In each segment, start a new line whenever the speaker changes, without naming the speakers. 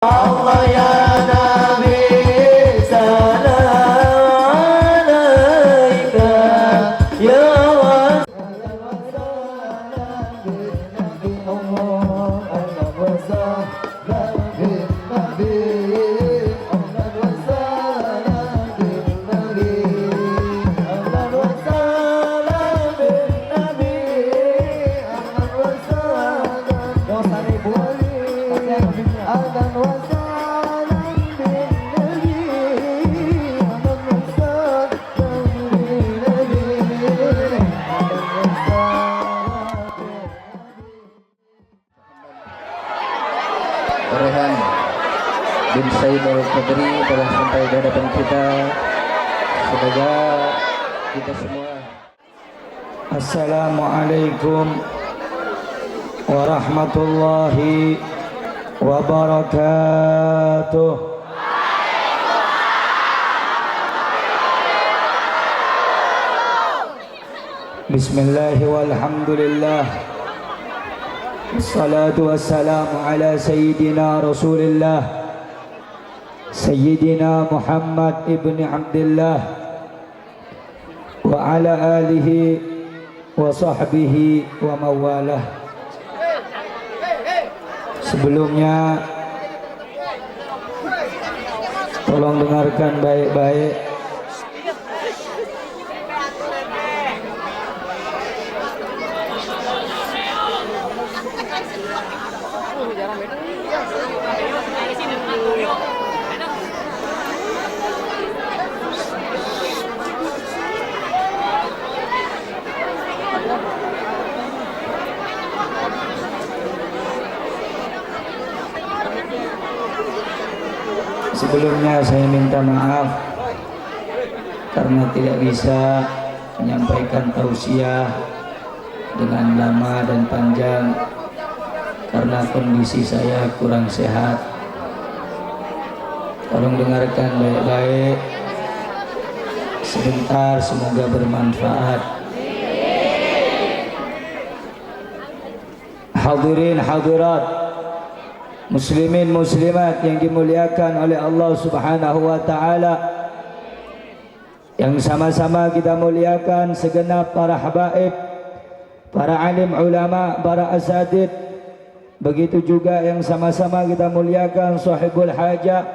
Allah ya Nabi salam alaika ya
Rehan bin Said Al-Qadri telah sampai di hadapan kita. Semoga kita semua.
Assalamualaikum warahmatullahi wabarakatuh. Bismillahi walhamdulillah. Assalatu wassalamu ala Sayyidina Rasulillah Sayyidina Muhammad ibn Abdullah wa ala alihi wa sahbihi wa mawalah. Sebelumnya tolong dengarkan baik-baik. Sebelumnya saya minta maaf karena tidak bisa menyampaikan tausiah dengan lama dan panjang karena kondisi saya kurang sehat. Tolong dengarkan baik-baik sebentar, semoga bermanfaat. Hadirin hadirat, muslimin muslimat yang dimuliakan oleh Allah Subhanahu wa taala, yang sama-sama kita muliakan segenap para habaib, para alim ulama, para asatidz. Begitu juga yang sama-sama kita muliakan sahibul hajah,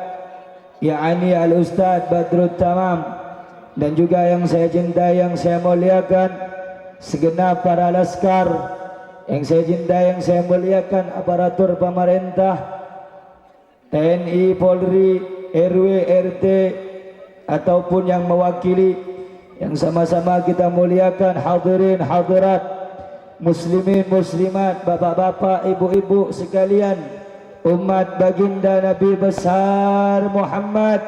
yakni al-Ustadz Badrut Tamam, dan juga yang saya cintai, yang saya muliakan segenap para laskar, yang saya cintai, yang saya muliakan aparatur pemerintah, TNI, Polri, RW, RT, ataupun yang mewakili, yang sama-sama kita muliakan hadirin hadirat, muslimin muslimat, bapak-bapak, ibu-ibu sekalian, umat baginda Nabi besar Muhammad,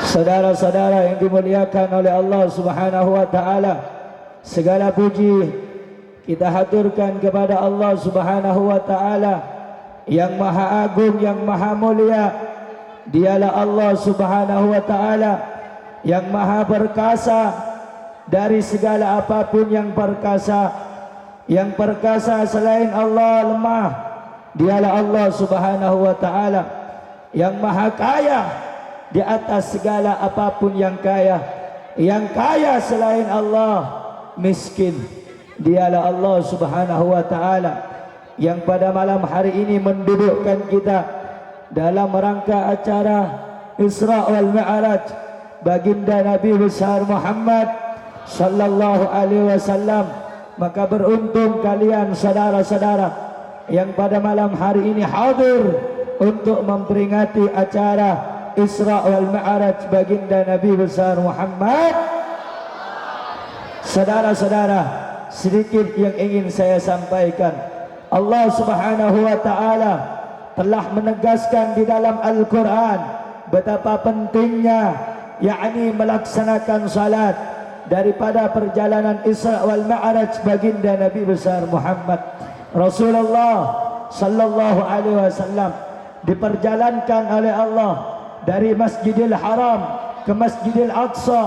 saudara-saudara yang dimuliakan oleh Allah Subhanahu wa taala. Segala puji kita haturkan kepada Allah Subhanahu wa taala yang maha agung, yang maha mulia. Dialah Allah Subhanahu wa taala yang maha perkasa dari segala apapun yang perkasa. Yang perkasa selain Allah lemah. Dialah Allah Subhanahu wa taala yang maha kaya di atas segala apapun yang kaya. Yang kaya selain Allah miskin. Dialah Allah Subhanahu wa taala yang pada malam hari ini mendudukkan kita dalam rangka acara Isra wal Mi'raj baginda Nabi besar Muhammad sallallahu alaihi wasallam. Maka beruntung kalian saudara-saudara yang pada malam hari ini hadir untuk memperingati acara Isra wal Mi'raj baginda Nabi besar Muhammad. Saudara-saudara, sedikit yang ingin saya sampaikan. Allah Subhanahu wa taala telah menegaskan di dalam Al-Quran betapa pentingnya yakni melaksanakan salat daripada perjalanan Isra wal Mi'raj baginda Nabi besar Muhammad. Rasulullah sallallahu alaihi wasallam diperjalankan oleh Allah dari Masjidil Haram ke Masjidil Aqsa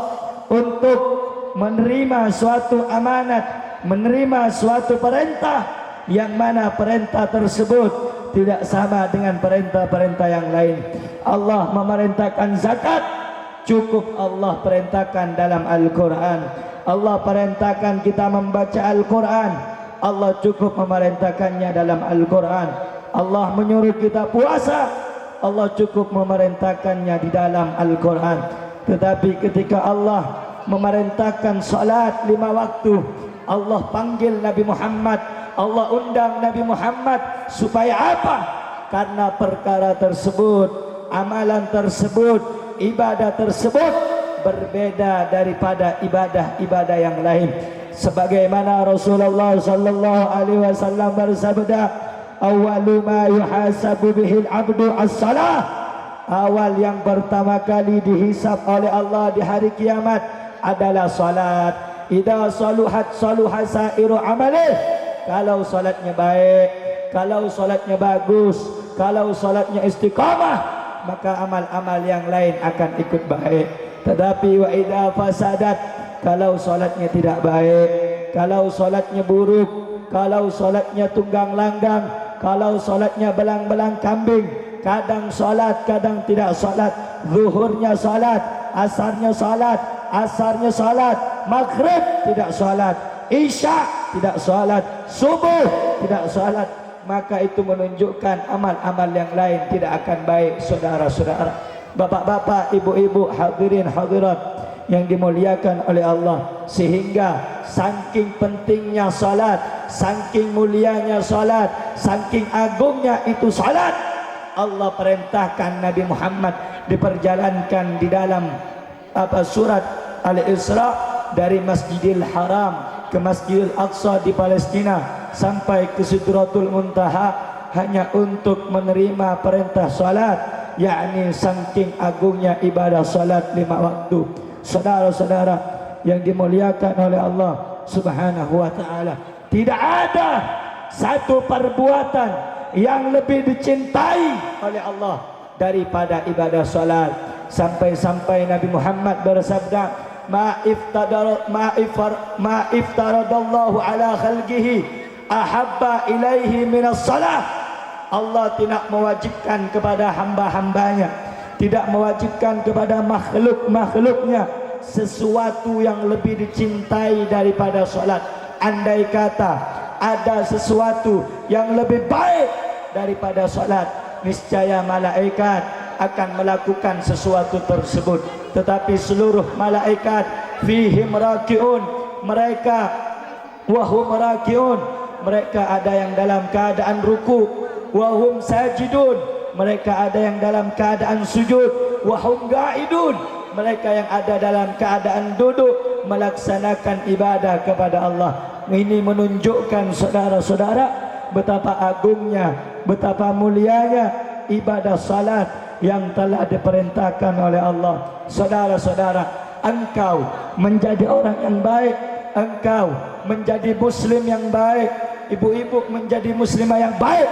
untuk menerima suatu amanat, menerima suatu perintah yang mana perintah tersebut tidak sama dengan perintah-perintah yang lain. Allah memerintahkan zakat, cukup Allah perintahkan dalam Al-Quran. Allah perintahkan kita membaca Al-Quran, Allah cukup memerintahkannya dalam Al-Quran. Allah menyuruh kita puasa, Allah cukup memerintahkannya di dalam Al-Quran. Tetapi ketika Allah memerintahkan salat 5 waktu, Allah panggil Nabi Muhammad, Allah undang Nabi Muhammad supaya apa? Karena perkara tersebut, amalan tersebut, ibadah tersebut berbeda daripada ibadah-ibadah yang lain. Sebagaimana Rasulullah sallallahu alaihi wasallam bersabda, "Awwalu ma yuhasabu bihil 'abdu as-salah." Awal yang pertama kali dihisab oleh Allah di hari kiamat adalah salat. Idza saluhat saluha sairu amalih. Kalau salatnya baik, kalau salatnya bagus, kalau salatnya istiqamah, maka amal-amal yang lain akan ikut baik. Tetapi wa idza fasadat, kalau salatnya tidak baik, kalau salatnya buruk, kalau salatnya tunggang langgang, kalau salatnya belang-belang kambing, kadang salat, kadang tidak salat, zuhurnya salat, asarnya salat, asarnya salat, maghrib tidak salat, isya tidak salat, subuh tidak salat, maka itu menunjukkan amal-amal yang lain tidak akan baik. Saudara-saudara, bapak-bapak, ibu-ibu, hadirin hadirat yang dimuliakan oleh Allah, sehingga saking pentingnya salat, saking mulianya salat, saking agungnya itu salat, Allah perintahkan Nabi Muhammad diperjalankan di dalam surat Al-Isra dari Masjidil Haram ke Masjidil Aqsa di Palestina sampai ke Sidratul Muntaha hanya untuk menerima perintah salat, yakni saking agungnya ibadah salat 5 waktu. Saudara-saudara yang dimuliakan oleh Allah Subhanahu wa taala, tidak ada satu perbuatan yang lebih dicintai oleh Allah daripada ibadah salat. Sampai-sampai Nabi Muhammad bersabda, ma iftaradallahu ala khalqihi ahabba ilaihi minas salah. Allah tidak mewajibkan kepada hamba-hambanya, tidak mewajibkan kepada makhluk-makhluknya sesuatu yang lebih dicintai daripada salat. Andai kata ada sesuatu yang lebih baik daripada salat, niscaya malaikat akan melakukan sesuatu tersebut. Tetapi seluruh malaikat fihim rakiun, mereka wahum rakiun, mereka ada yang dalam keadaan ruku, wahum sajidun, mereka ada yang dalam keadaan sujud, wahum gaidun, mereka yang ada dalam keadaan duduk melaksanakan ibadah kepada Allah. Ini menunjukkan saudara-saudara betapa agungnya, betapa mulianya ibadah salat yang telah diperintahkan oleh Allah. Saudara-saudara, engkau menjadi orang yang baik, engkau menjadi muslim yang baik, ibu-ibu menjadi muslimah yang baik.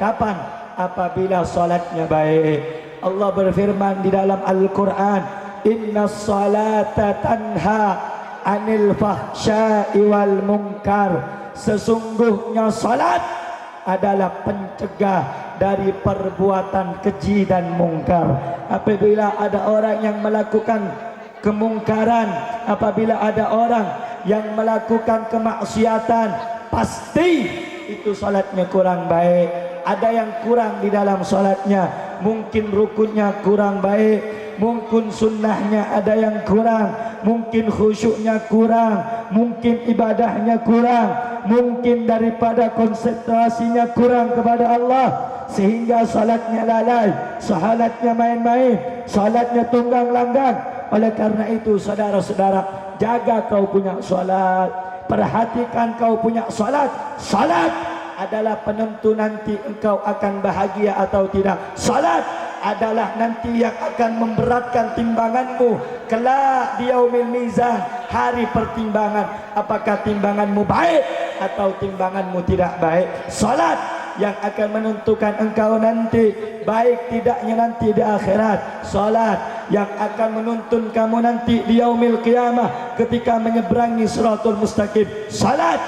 Kapan? Apabila salatnya baik. Allah berfirman di dalam Al-Quran, inna salata tanha anil fahsya'i wal munkar. Sesungguhnya salat adalah pencegah dari perbuatan keji dan mungkar. Apabila ada orang yang melakukan kemungkaran, apabila ada orang yang melakukan kemaksiatan, pasti itu salatnya kurang baik. Ada yang kurang di dalam salatnya, mungkin rukunnya kurang baik, mungkin sunnahnya ada yang kurang, mungkin khusyuknya kurang, mungkin ibadahnya kurang, mungkin daripada konsentrasinya kurang kepada Allah, sehingga salatnya lalai, salatnya main-main, salatnya tunggang langgang. Oleh karena itu saudara-saudara, jaga kau punya salat, perhatikan kau punya salat. Salat adalah penentu nanti engkau akan bahagia atau tidak. Salat adalah nanti yang akan memberatkan timbanganmu kelak di yaumil mizan, hari pertimbangan. Apakah timbanganmu baik atau timbanganmu tidak baik? Salat yang akan menentukan engkau nanti baik tidaknya nanti di akhirat. Salat yang akan menuntun kamu nanti di yaumil qiyamah ketika menyeberangi siratul mustaqim. Salat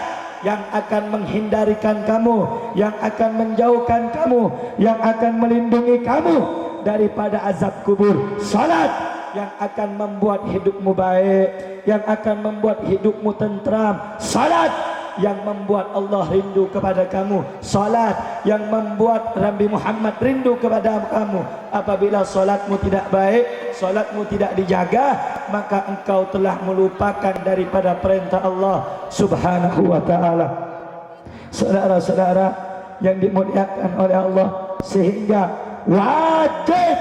yang akan menghindarikan kamu, yang akan menjauhkan kamu, yang akan melindungi kamu daripada azab kubur. Salat yang akan membuat hidupmu baik, yang akan membuat hidupmu tentram. Salat yang membuat Allah rindu kepada kamu. Salat yang membuat Nabi Muhammad rindu kepada kamu. Apabila salatmu tidak baik, salatmu tidak dijaga, maka engkau telah melupakan daripada perintah Allah Subhanahu wa taala. Saudara-saudara yang dimuliakan oleh Allah, sehingga wajib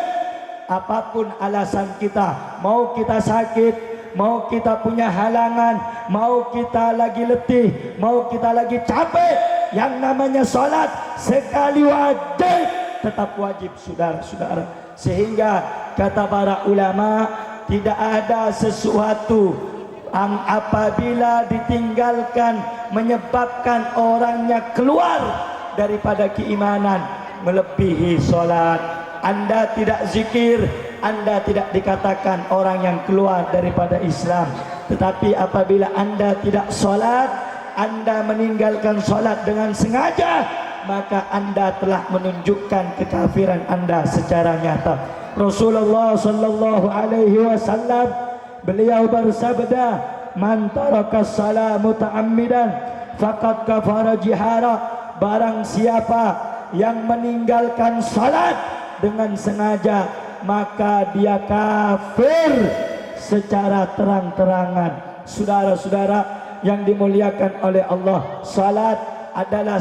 apapun alasan kita, mau kita sakit, mau kita punya halangan, mau kita lagi letih, mau kita lagi capek, yang namanya salat sekali wajib, tetap wajib, saudara-saudara. Sehingga kata para ulama, tidak ada sesuatu yang apabila ditinggalkan menyebabkan orangnya keluar daripada keimanan melebihi salat. Anda tidak zikir, Anda tidak dikatakan orang yang keluar daripada Islam. Tetapi apabila Anda tidak salat, Anda meninggalkan salat dengan sengaja, maka Anda telah menunjukkan kekafiran Anda secara nyata. Rasulullah sallallahu alaihi wasallam beliau bersabda, "Man taraka shalah muta'ammidan faqad kafara jihara." Barang siapa yang meninggalkan salat dengan sengaja, maka dia kafir secara terang-terangan. Saudara-saudara yang dimuliakan oleh Allah, salat adalah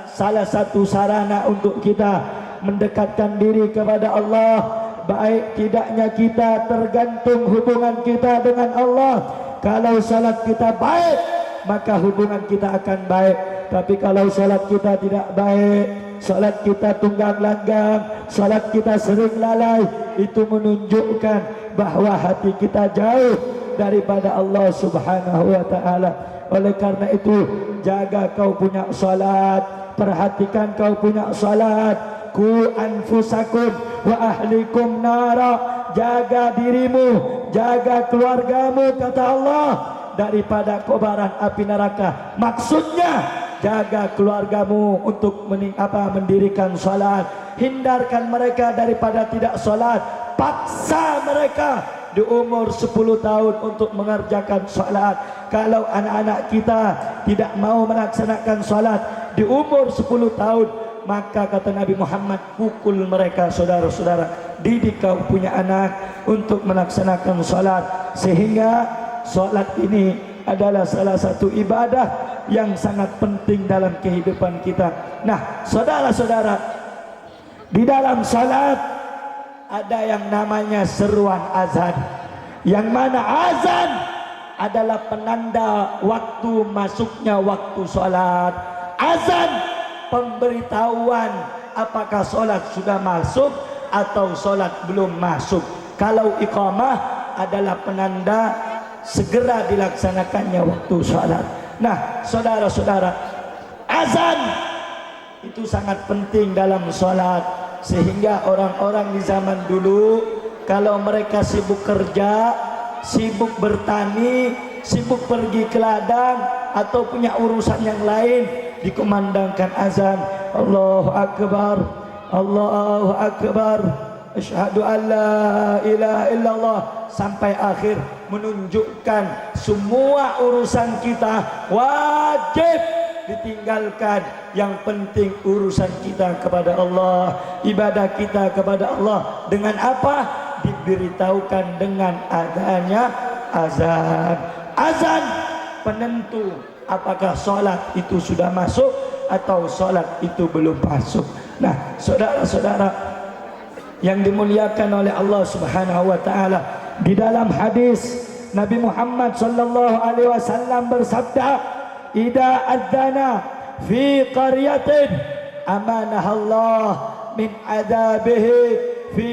salah satu sarana untuk kita mendekatkan diri kepada Allah. Baik tidaknya kita tergantung hubungan kita dengan Allah. Kalau salat kita baik, maka hubungan kita akan baik. Tapi kalau salat kita tidak baik, salat kita tunggang langgang, salat kita sering lalai, itu menunjukkan bahwa hati kita jauh daripada Allah Subhanahu wa taala. Oleh karena itu, jaga kau punya salat, perhatikan kau punya salat. Ku anfusakum wa ahlikum nara, jaga dirimu, jaga keluargamu, kata Allah, daripada kobaran api neraka. Maksudnya jaga keluargamu untuk mendirikan salat. Hindarkan mereka daripada tidak salat. Paksa mereka di umur 10 tahun untuk mengerjakan salat. Kalau anak-anak kita tidak mau melaksanakan salat di umur 10 tahun, maka kata Nabi Muhammad, pukul mereka. Saudara-saudara, didik kau punya anak untuk melaksanakan salat. Sehingga salat ini adalah salah satu ibadah yang sangat penting dalam kehidupan kita. Nah, saudara-saudara, di dalam salat ada yang namanya seruan azan, yang mana azan adalah penanda waktu masuknya waktu salat. Azan pemberitahuan apakah salat sudah masuk atau salat belum masuk. Kalau iqamah adalah penanda segera dilaksanakannya waktu salat. Nah, saudara-saudara, azan itu sangat penting dalam salat. Sehingga orang-orang di zaman dulu, kalau mereka sibuk kerja, sibuk bertani, sibuk pergi ke ladang, atau punya urusan yang lain, dikumandangkan azan, Allahu Akbar, Allahu Akbar, asyhadu an la ilaha illallah, sampai akhir, menunjukkan semua urusan kita wajib ditinggalkan. Yang penting urusan kita kepada Allah, ibadah kita kepada Allah. Dengan apa? Diberitahukan dengan adanya azan. Azan penentu apakah salat itu sudah masuk atau salat itu belum masuk. Nah, saudara-saudara yang dimuliakan oleh Allah Subhanahu wa taala, di dalam hadis Nabi Muhammad sallallahu alaihi wasallam bersabda, "Idza adzana fi qaryatin amanaha Allah min adabihi fi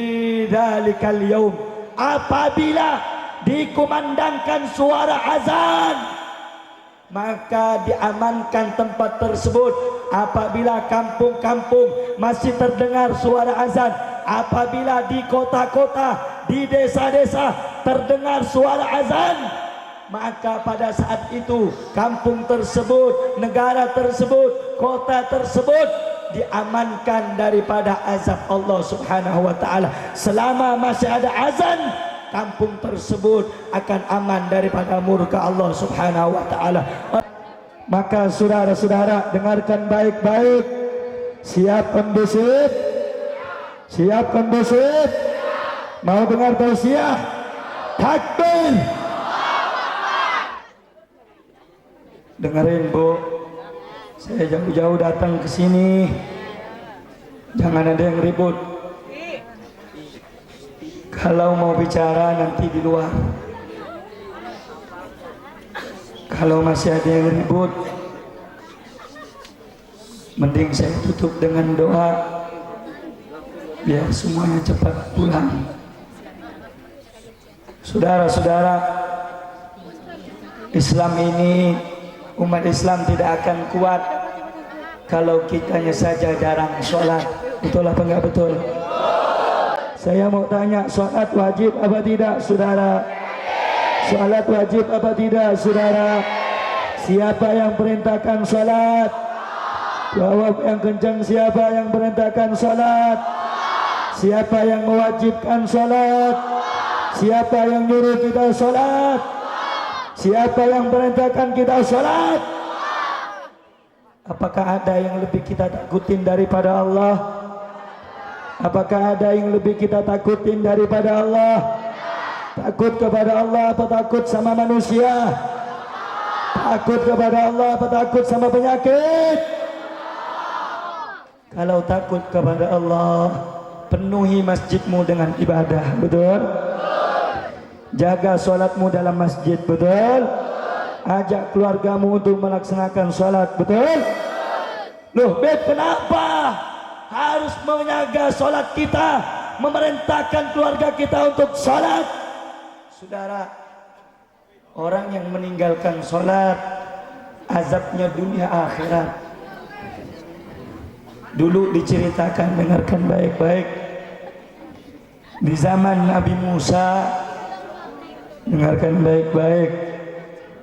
dzalikal yaum." Apabila dikumandangkan suara azan, maka diamankan tempat tersebut. Apabila kampung-kampung masih terdengar suara azan, apabila di kota-kota, di desa-desa terdengar suara azan, maka pada saat itu kampung tersebut, negara tersebut, kota tersebut diamankan daripada azab Allah Subhanahu wa taala. Selama masih ada azan, kampung tersebut akan aman daripada murka Allah Subhanahu wa taala. Maka saudara-saudara dengarkan baik-baik. Siap kondusif? Siap kondusif? Mau dengar tausiah? Takbir. Dengerin Bu, saya jauh-jauh datang ke sini. Jangan ada yang ribut. Kalau mau bicara nanti di luar. Kalau masih ada yang ribut, mending saya tutup dengan doa biar semuanya cepat pulang. Saudara-saudara, Islam ini, umat Islam tidak akan kuat kalau kitanya saja jarang sholat. Betul apa enggak betul? Saya mau tanya, sholat wajib apa tidak saudara? Sholat wajib apa tidak saudara? Siapa yang perintahkan sholat? Jawab yang kencang, siapa yang perintahkan sholat? Siapa yang mewajibkan sholat? Siapa yang nyuruh kita sholat? Siapa yang perintahkan kita sholat? Apakah ada yang lebih kita takutin daripada Allah? Apakah ada yang lebih kita takutin daripada Allah? Takut kepada Allah atau takut sama manusia? Takut kepada Allah atau takut sama penyakit? Kalau takut kepada Allah, penuhi masjidmu dengan ibadah, betul? Jaga sholatmu dalam masjid, betul? Ajak keluargamu untuk melaksanakan sholat, betul? Loh Beb, kenapa harus menjaga sholat kita, memerintahkan keluarga kita untuk sholat? Saudara, orang yang meninggalkan sholat, azabnya dunia akhirat. Dulu diceritakan, dengarkan baik-baik, di zaman Nabi Musa, dengarkan baik-baik,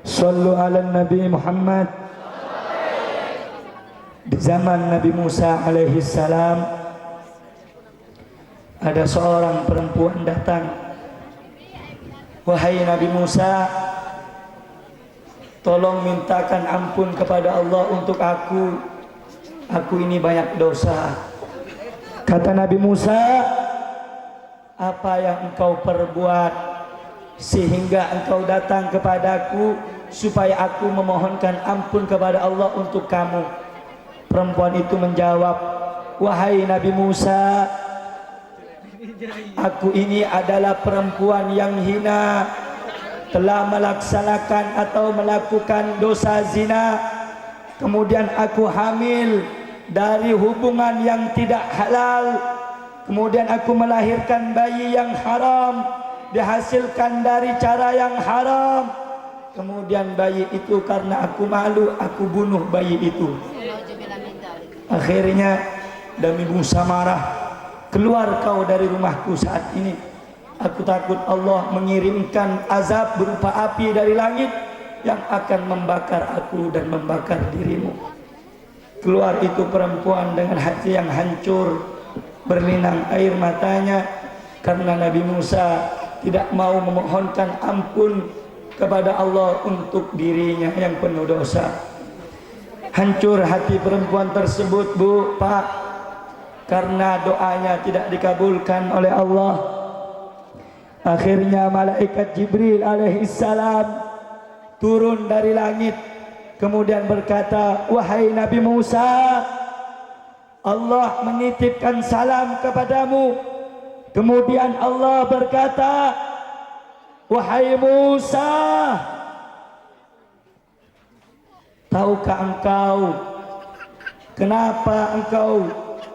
Sallu ala Nabi Muhammad. Di zaman Nabi Musa alaihi salam, ada seorang perempuan datang. Wahai Nabi Musa, tolong mintakan ampun kepada Allah untuk aku. Aku ini banyak dosa. Kata Nabi Musa, apa yang engkau perbuat sehingga engkau datang kepadaku supaya aku memohonkan ampun kepada Allah untuk kamu? Perempuan itu menjawab, wahai Nabi Musa, aku ini adalah perempuan yang hina, telah melaksanakan atau melakukan dosa zina, kemudian aku hamil dari hubungan yang tidak halal, kemudian aku melahirkan bayi yang haram, dihasilkan dari cara yang haram, kemudian bayi itu karena aku malu, aku bunuh bayi itu. Akhirnya Nabi Musa marah, keluar kau dari rumahku saat ini. Aku takut Allah mengirimkan azab berupa api dari langit yang akan membakar aku dan membakar dirimu. Keluar itu perempuan dengan hati yang hancur, berlinang air matanya karena Nabi Musa tidak mau memohonkan ampun kepada Allah untuk dirinya yang penuh dosa. Hancur hati perempuan tersebut, Bu, Pak, karena doanya tidak dikabulkan oleh Allah. Akhirnya malaikat Jibril alaihissalam turun dari langit, kemudian berkata, wahai Nabi Musa, Allah menitipkan salam kepadamu. Kemudian Allah berkata, wahai Musa, tahukah engkau kenapa engkau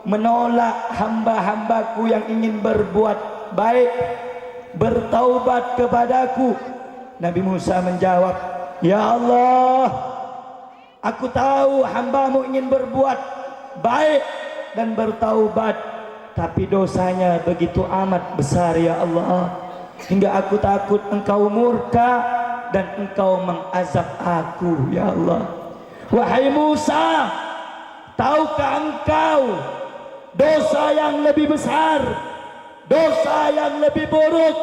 menolak hamba-hambaku yang ingin berbuat baik, bertaubat kepadaku? Nabi Musa menjawab, ya Allah, aku tahu hambamu ingin berbuat baik dan bertaubat, tapi dosanya begitu amat besar ya Allah, hingga aku takut engkau murka dan engkau mengazab aku ya Allah. Wahai Musa, tahukah engkau dosa yang lebih besar, dosa yang lebih buruk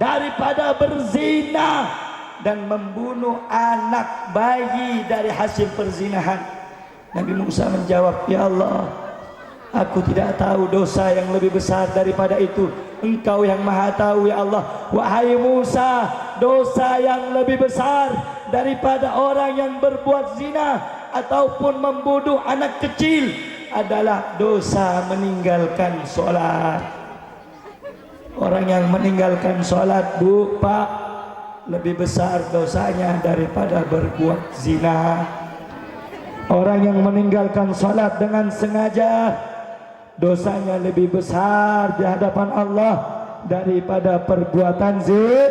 daripada berzina dan membunuh anak bayi dari hasil perzinahan? Nabi Musa menjawab, ya Allah, aku tidak tahu dosa yang lebih besar daripada itu. Engkau yang maha tahu ya Allah. Wahai Musa, dosa yang lebih besar daripada orang yang berbuat zina ataupun membunuh anak kecil adalah dosa meninggalkan sholat. Orang yang meninggalkan sholat, bu, pak, lebih besar dosanya daripada berbuat zina. Orang yang meninggalkan sholat dengan sengaja, dosanya lebih besar di hadapan Allah daripada perbuatan zina.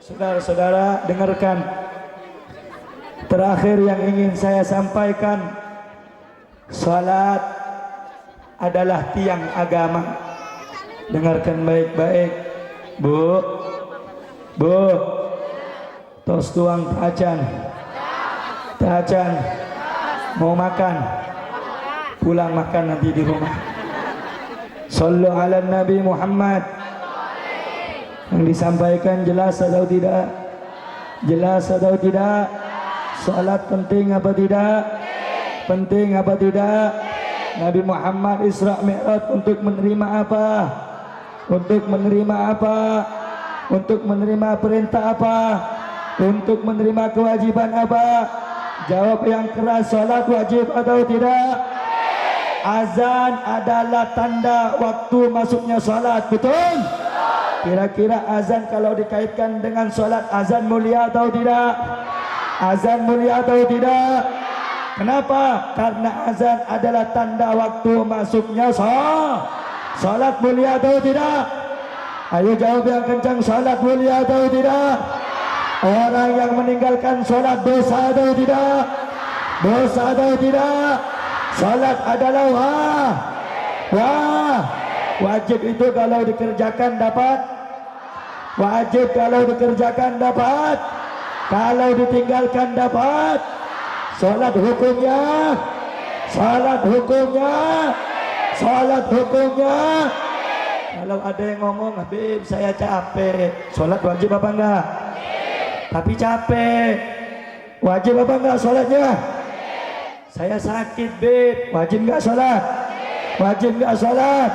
Saudara-saudara, dengarkan. Terakhir yang ingin saya sampaikan, salat adalah tiang agama. Dengarkan baik-baik, bu, tos tuang tajan, mau makan, pulang makan nanti di rumah. Sallu ala Nabi Muhammad. Yang disampaikan jelas atau tidak? Jelas atau tidak? Salat penting apa tidak? Penting apa tidak? Nabi Muhammad Isra Mi'raj untuk menerima apa? Untuk menerima apa? Untuk menerima perintah apa? Untuk menerima kewajiban apa? Jawab yang keras, salat wajib atau tidak? Azan adalah tanda waktu masuknya salat, betul? Kira-kira azan kalau dikaitkan dengan salat, azan mulia atau tidak? Azan mulia atau tidak? Kenapa? Karena azan adalah tanda waktu masuknya salat, mulia atau tidak? Ayo jawab yang kencang, salat mulia atau tidak? Orang yang meninggalkan salat dosa atau tidak? Dosa atau tidak? Salat adalah wajib. Itu kalau dikerjakan dapat. Wajib kalau dikerjakan dapat. Kalau ditinggalkan dapat. Salat hukumnya. Kalau ada yang ngomong, Habib saya capek, salat wajib apa enggak? Tapi capek, wajib apa enggak salatnya? Saya sakit, Beb, wajib enggak salat? Wajib enggak salat?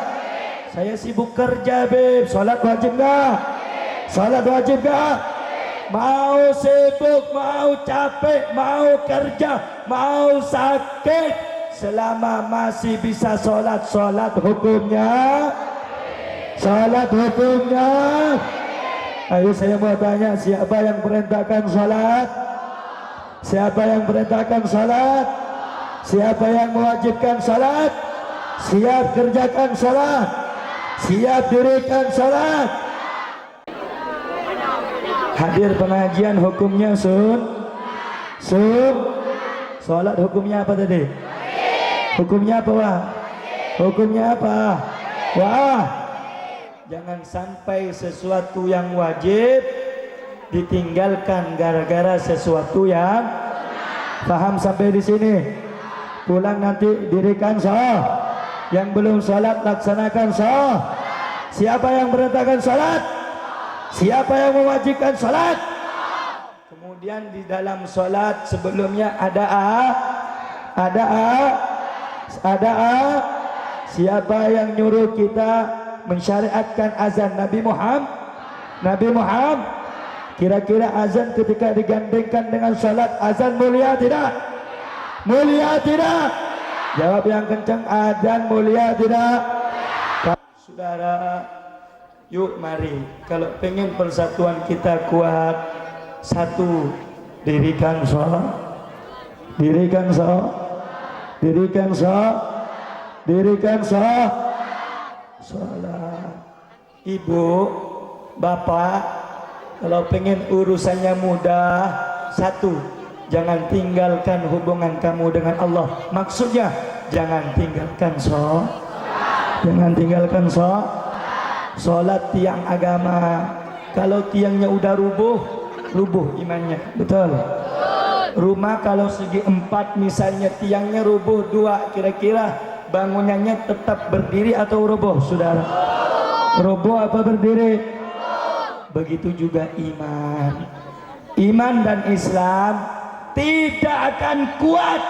Saya sibuk kerja, Beb, salat wajib enggak? Salat wajib enggak? Mau sibuk, mau capek, mau kerja, mau sakit, selama masih bisa salat, salat hukumnya. Salat hukumnya. Ayo saya mau tanya, siapa yang perintahkan salat? Siapa yang perintahkan salat? Siapa yang mewajibkan salat? Siap kerjakan salat, siap dirikan salat. Hadir pengajian hukumnya salat hukumnya apa tadi? Hukumnya apa, Wah? Hukumnya apa? Wah, jangan sampai sesuatu yang wajib ditinggalkan gara-gara sesuatu yang paham sampai di sini. Pulang nanti dirikan yang belum salat laksanakan Siapa yang perintahkan salat? Siapa yang mewajibkan salat? Kemudian di dalam salat sebelumnya ada siapa yang nyuruh kita mensyariatkan azan? Nabi Muhammad. Kira-kira azan ketika digandengkan dengan salat, azan mulia tidak? Mulia tidak? Jawab yang kencang, azan mulia tidak? Saudara, yuk mari, kalau pengen persatuan kita kuat, satu, dirikan salat. Salat. Ibu, bapak, kalau pengen urusannya mudah, satu, jangan tinggalkan hubungan kamu dengan Allah. Maksudnya jangan tinggalkan Sholat tiang agama. Kalau tiangnya udah rubuh imannya. Betul. Rumah kalau segi 4 misalnya tiangnya rubuh 2, kira-kira bangunannya tetap berdiri atau rubuh, saudara? Rubuh apa berdiri? Begitu juga iman. Iman dan Islam tidak akan kuat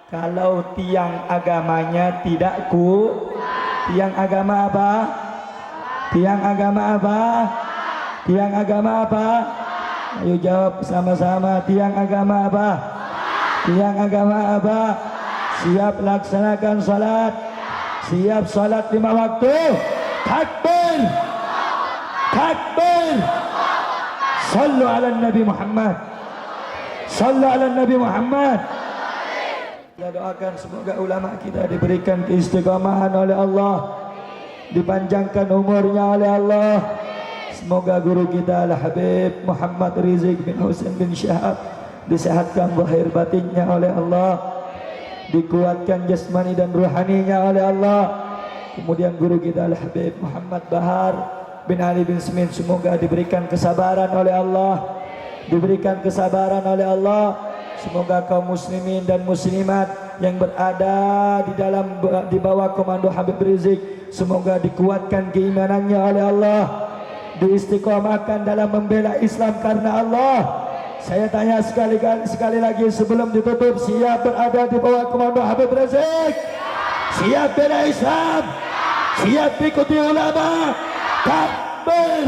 kalau tiang agamanya tidak kuat. Tiang agama apa? Tiang agama apa? Tiang agama apa? Ayo jawab sama-sama. Tiang agama apa? Tiang agama apa? Siap laksanakan salat? Siap salat 5 waktu? Takbir! Takbir! Sallu ala Nabi Muhammad. Sallu ala Nabi Muhammad. Kita doakan semoga ulama kita diberikan keistiqomahan oleh Allah, dipanjangkan umurnya oleh Allah. Semoga guru kita Al-Habib Muhammad Rizik bin Husain bin Syahab disehatkan zahir batinnya oleh Allah, dikuatkan jasmani dan ruhaninya oleh Allah. Kemudian guru kita Al-Habib Muhammad Bahar bin Ali bin Smin semoga diberikan kesabaran oleh Allah, diberikan kesabaran oleh Allah. Semoga kaum muslimin dan muslimat yang berada di bawah komando Habib Rizik semoga dikuatkan keimanannya oleh Allah, diistiqomahkan dalam membela Islam karena Allah. Saya tanya sekali lagi sebelum ditutup, siap berada di bawah komando Habib Rizik? Siap bela Islam? Siap ikuti ulama? Takbir!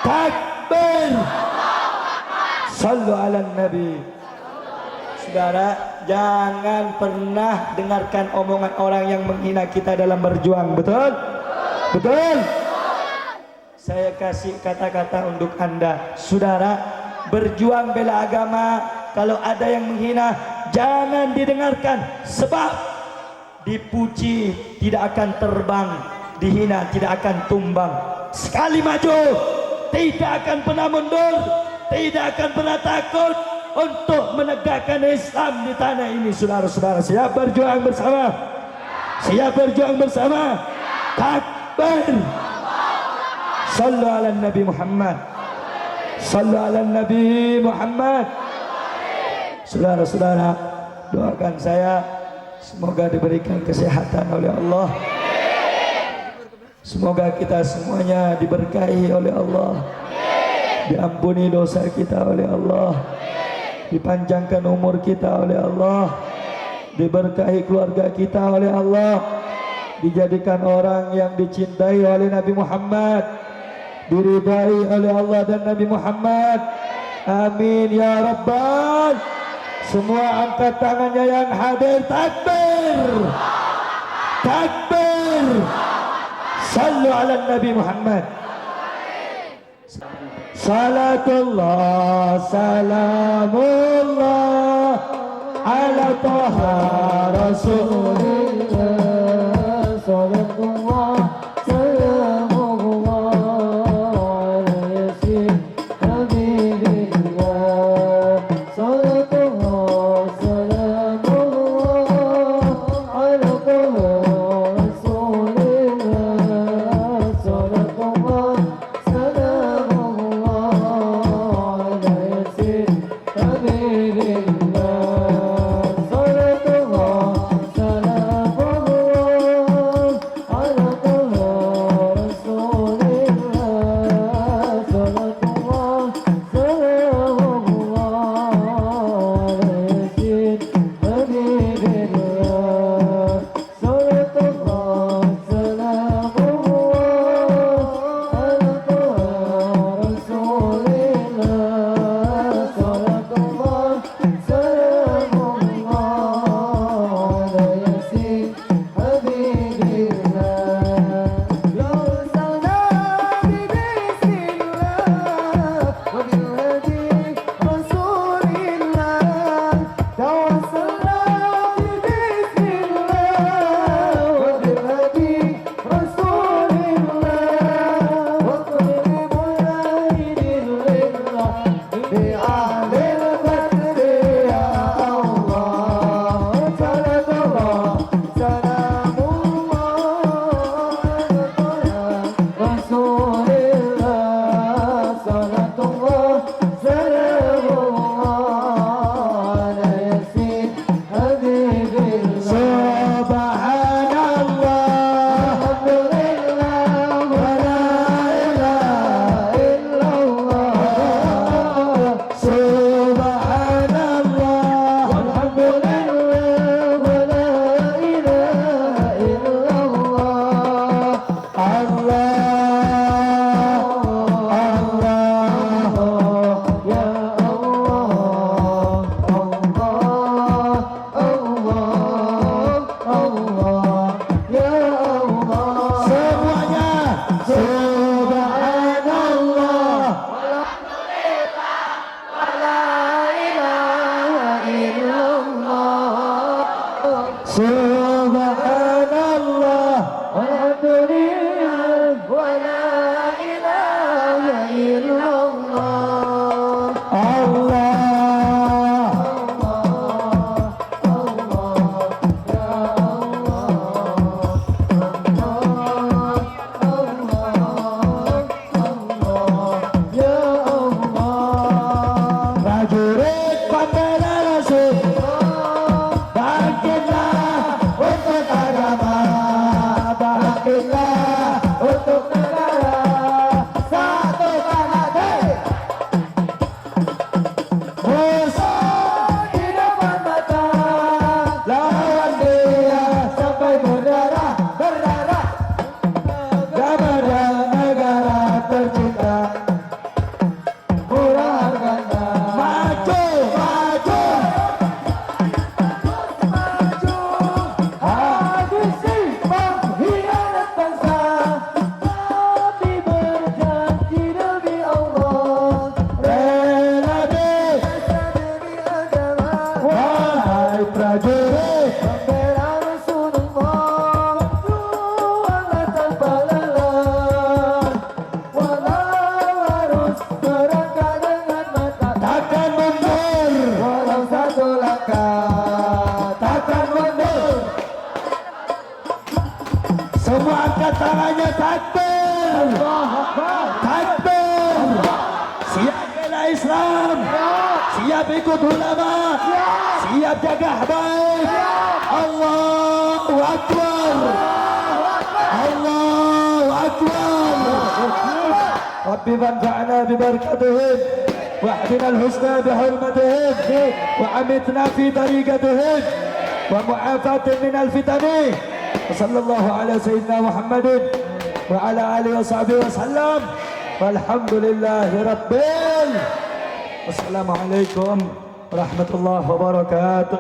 Takbir! Sallu ala Nabi. Saudara, jangan pernah dengarkan omongan orang yang menghina kita dalam berjuang. Betul? Betul? Saya kasih kata-kata untuk Anda. Saudara, berjuang bela agama, kalau ada yang menghina, jangan didengarkan. Sebab dipuji tidak akan terbang, dihina tidak akan tumbang. Sekali maju, tidak akan pernah mundur, tidak akan pernah takut untuk menegakkan Islam di tanah ini. Saudara-saudara, siap berjuang bersama? Siap berjuang bersama? Takbir! Sallu ala Nabi Muhammad. Sallu ala Nabi Muhammad. Saudara-saudara, doakan saya semoga diberikan kesehatan oleh Allah. Semoga kita semuanya diberkahi oleh Allah, diampuni dosa kita oleh Allah, dipanjangkan umur kita oleh Allah, diberkahi keluarga kita oleh Allah, dijadikan orang yang dicintai oleh Nabi Muhammad, diridai oleh Allah dan Nabi Muhammad. Amin ya Rabbal. Semua angkat tangannya yang hadir. Takbir! Takbir! Sallu ala Nabi Muhammad. Salatullah, salamullah ala Taha Rasulillah. Salatullah, salamullah ala Yasin Habibillah. Salatullah, salamullah ala Taha Rasulillah. Salatullah, salamullah Subhanallah,
walhamdulillah, wa la ilaha illallah.
Allah. Prajurit pembela Rasul, bangkitlah untuk agama, bangkitlah untuk negara, satukan hati. Musuh di depan mata, lawan dia sampai berdarah, berdarah. Kepada negara tercinta, murah harganya. Maju, maju, maju, habisi pengkhianat bangsa. Kami berjanji demi Allah, rela demi agama. Wahai prajurit pembela Rasulullah, juanglah tanpa lelah. Walau harus merangkak dengan mata, takkan mundur. Walau satu langkah, takkan mundur. Semua angkat tangannya, takbir, takbir. Siap bela Islam, siap ikut ulama, siap jaga habaib. Allahu Akbar, Allahu Akbar. Rabbi manfa'na bibarakatihim واهدنا الحسنى بحرمتهم وأمتنا في طريقتهم ومعافاة من الفتن وصلى الله على سيدنا محمد وعلى آله وصحبه وسلم والحمد لله رب العالمين. والسلام عليكم ورحمة الله وبركاته.